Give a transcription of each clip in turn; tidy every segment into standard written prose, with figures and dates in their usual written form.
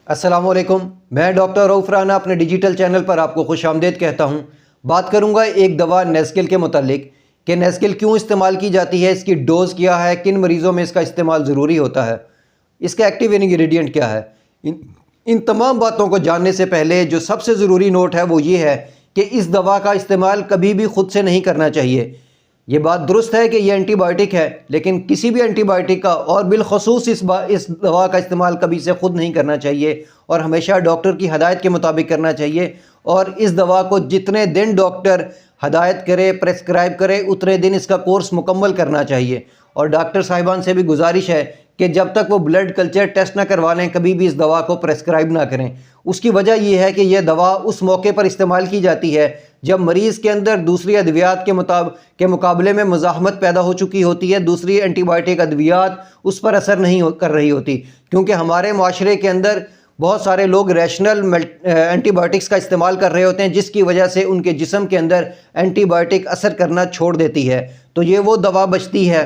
अस्सलाम वालेकुम। मैं डॉक्टर रऊफ राना अपने डिजिटल चैनल पर आपको खुश आमदीद कहता हूँ। बात करूँगा एक दवा नेस्किल के मुतालिक कि नेस्किल क्यों इस्तेमाल की जाती है, इसकी डोज़ क्या है, किन मरीज़ों में इसका इस्तेमाल ज़रूरी होता है, इसका एक्टिव इंग्रेडिएंट क्या है। इन तमाम बातों को जानने से पहले जो सबसे ज़रूरी नोट है वो ये है कि इस दवा का इस्तेमाल कभी भी ख़ुद से नहीं करना चाहिए। ये बात दुरुस्त है कि ये एंटीबायोटिक है, लेकिन किसी भी एंटीबायोटिक का और बिलखसूस इस दवा का इस्तेमाल कभी से ख़ुद नहीं करना चाहिए और हमेशा डॉक्टर की हदायत के मुताबिक करना चाहिए। और इस दवा को जितने दिन डॉक्टर हदायत करे, प्रेस्क्राइब करे, उतने दिन इसका कोर्स मुकम्मल करना चाहिए। और डॉक्टर साहिबान से भी गुजारिश है कि जब तक वो ब्लड कल्चर टेस्ट ना करवा लें कभी भी इस दवा को प्रेस्क्राइब ना करें। उसकी वजह यह है कि यह दवा उस मौके पर इस्तेमाल की जाती है जब मरीज़ के अंदर दूसरी अद्वियात के मुकाबले में मुज़ाहमत पैदा हो चुकी होती है, दूसरी एंटीबायोटिक अद्वियात उस पर असर नहीं कर रही होती। क्योंकि हमारे माशरे के अंदर बहुत सारे लोग रैशनल एंटीबायोटिक्स का इस्तेमाल कर रहे होते हैं, जिसकी वजह से उनके जिस्म के अंदर एंटीबायोटिक असर करना छोड़ देती है। तो ये वो दवा बचती है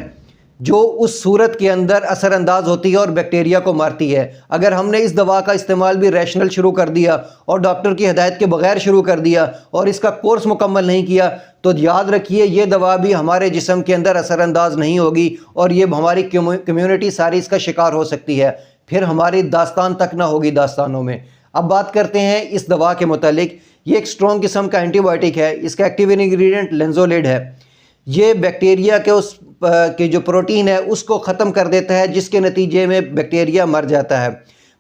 जो उस सूरत के अंदर असर अंदाज होती है और बैक्टीरिया को मारती है। अगर हमने इस दवा का इस्तेमाल भी रैशनल शुरू कर दिया और डॉक्टर की हदायत के बगैर शुरू कर दिया और इसका कोर्स मुकम्मल नहीं किया तो याद रखिए ये दवा भी हमारे जिस्म के अंदर असर अंदाज नहीं होगी और ये हमारी कम्यूनिटी सारी इसका शिकार हो सकती है, फिर हमारी दास्तान तक ना होगी दास्तानों में। अब बात करते हैं इस दवा के मुतालिक। ये एक स्ट्रॉन्ग किस्म का एंटीबायोटिक है। इसका एक्टिव इंग्रेडिएंट लेंजोलिड है। ये बैक्टीरिया के जो प्रोटीन है उसको ख़त्म कर देता है, जिसके नतीजे में बैक्टीरिया मर जाता है।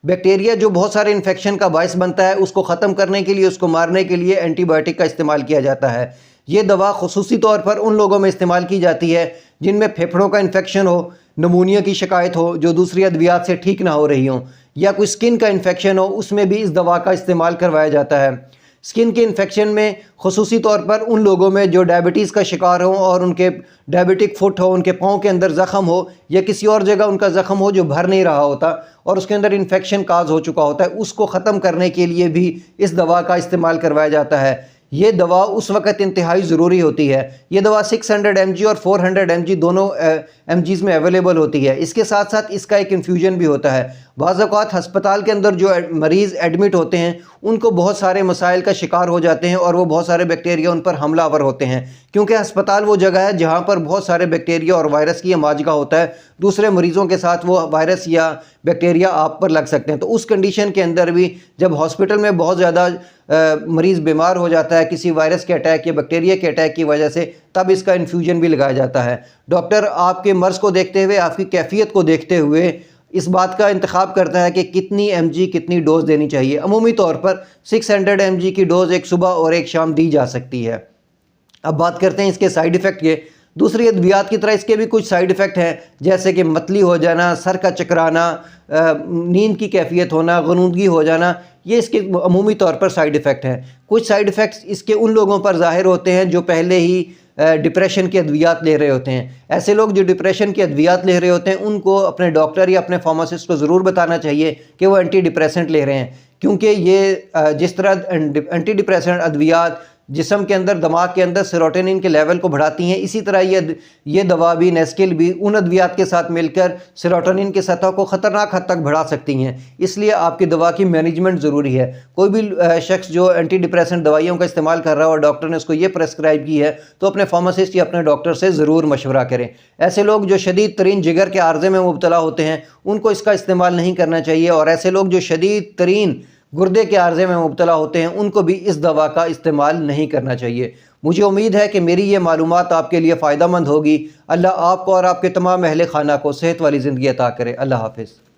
बैक्टीरिया जो बहुत सारे इन्फेक्शन का बायस बनता है, उसको ख़त्म करने के लिए, उसको मारने के लिए एंटीबायोटिक का इस्तेमाल किया जाता है। ये दवा खुसूसी तौर पर उन लोगों में इस्तेमाल की जाती है जिनमें फेफड़ों का इन्फेक्शन हो, नमूनिया की शिकायत हो जो दूसरी अद्वियात से ठीक ना हो रही हो, या कोई स्किन का इन्फेक्शन हो, उसमें भी इस दवा का इस्तेमाल करवाया जाता है। स्किन के इन्फेक्शन में खुसूसी तौर पर उन लोगों में जो डायबिटीज़ का शिकार हो और उनके डायबिटिक फुट हो, उनके पाँव के अंदर ज़ख़म हो या किसी और जगह उनका ज़ख़म हो जो भर नहीं रहा होता और उसके अंदर इन्फेक्शन काज हो चुका होता है, उसको ख़त्म करने के लिए भी इस दवा का इस्तेमाल करवाया जाता है। ये दवा उस वक़्त इंतहाई ज़रूरी होती है। ये दवा 600 mg और 400 mg दोनों mgs में अवेलेबल होती है। इसके साथ साथ इसका एक इन्फ्यूजन भी होता है। बाज़ औक़ात हस्पताल के अंदर जो मरीज़ एडमिट होते हैं उनको बहुत सारे मसाइल का शिकार हो जाते हैं और वो बहुत सारे बैक्टीरिया उन पर हमलावर होते हैं, क्योंकि हस्पताल वो जगह है जहाँ पर बहुत सारे बैक्टीरिया और वायरस की माजगा होता है। दूसरे मरीज़ों के साथ वो वायरस या बैक्टीरिया आप पर लग सकते हैं। तो उस कंडीशन के अंदर भी जब हॉस्पिटल में बहुत ज़्यादा मरीज़ बीमार हो जाता है किसी वायरस के अटैक या बैक्टीरिया के अटैक की वजह से, तब इसका इन्फ्यूजन भी लगाया जाता है। डॉक्टर आपके मर्ज़ को देखते हुए, आपकी कैफियत को देखते हुए इस बात का इंतखाब करता है कि कितनी mg कितनी डोज़ देनी चाहिए। अमूमी तौर पर 600 mg की डोज़ एक सुबह और एक शाम दी जा सकती है। अब बात करते हैं इसके साइड इफ़ेक्ट के। दूसरी अद्वियात की तरह इसके भी कुछ साइड इफ़ेक्ट हैं, जैसे कि मतली हो जाना, सर का चकराना, नींद की कैफियत होना, गनूदगी हो जाना, ये इसके अमूमी तौर पर साइड इफ़ेक्ट हैं। कुछ साइड इफ़ेक्ट्स इसके उन लोगों पर ज़ाहिर होते हैं जो पहले ही डिप्रेशन की अद्वियात ले रहे होते हैं। ऐसे लोग जो डिप्रेशन की अद्वियात ले रहे होते हैं उनको अपने डॉक्टर या अपने फार्मासिस्ट को ज़रूर बताना चाहिए कि वो एंटी डिप्रेसेंट ले रहे हैं, क्योंकि ये जिस तरह एंटी डिप्रेसेंट अद्वियात जिस्म के अंदर, दिमाग के अंदर सेरोटोनिन के लेवल को बढ़ाती हैं, इसी तरह ये दवा भी, नेस्किल भी उन अद्वियात के साथ मिलकर सेरोटोनिन की सतह को ख़तरनाक हद तक बढ़ा सकती हैं। इसलिए आपकी दवा की मैनेजमेंट ज़रूरी है। कोई भी शख्स जो एंटी डिप्रेसेंट दवाइयों का इस्तेमाल कर रहा है और डॉक्टर ने उसको ये प्रेस्क्राइब की है तो अपने फार्मासिस्ट या अपने डॉक्टर से ज़रूर मशवरा करें। ऐसे लोग जो शदीद तरीन जिगर के आर्ज़े में मुब्तला होते हैं उनको इसका इस्तेमाल नहीं करना चाहिए, और ऐसे लोग जो शदीद तरीन गुर्दे के आर्ज़े में मुब्तला होते हैं उनको भी इस दवा का इस्तेमाल नहीं करना चाहिए। मुझे उम्मीद है कि मेरी ये मालूमात आपके लिए फ़ायदा मंद होगी। अल्लाह आपको और आपके तमाम अहले खाना को सेहत वाली ज़िंदगी अता करे। अल्लाह हाफ़िज़।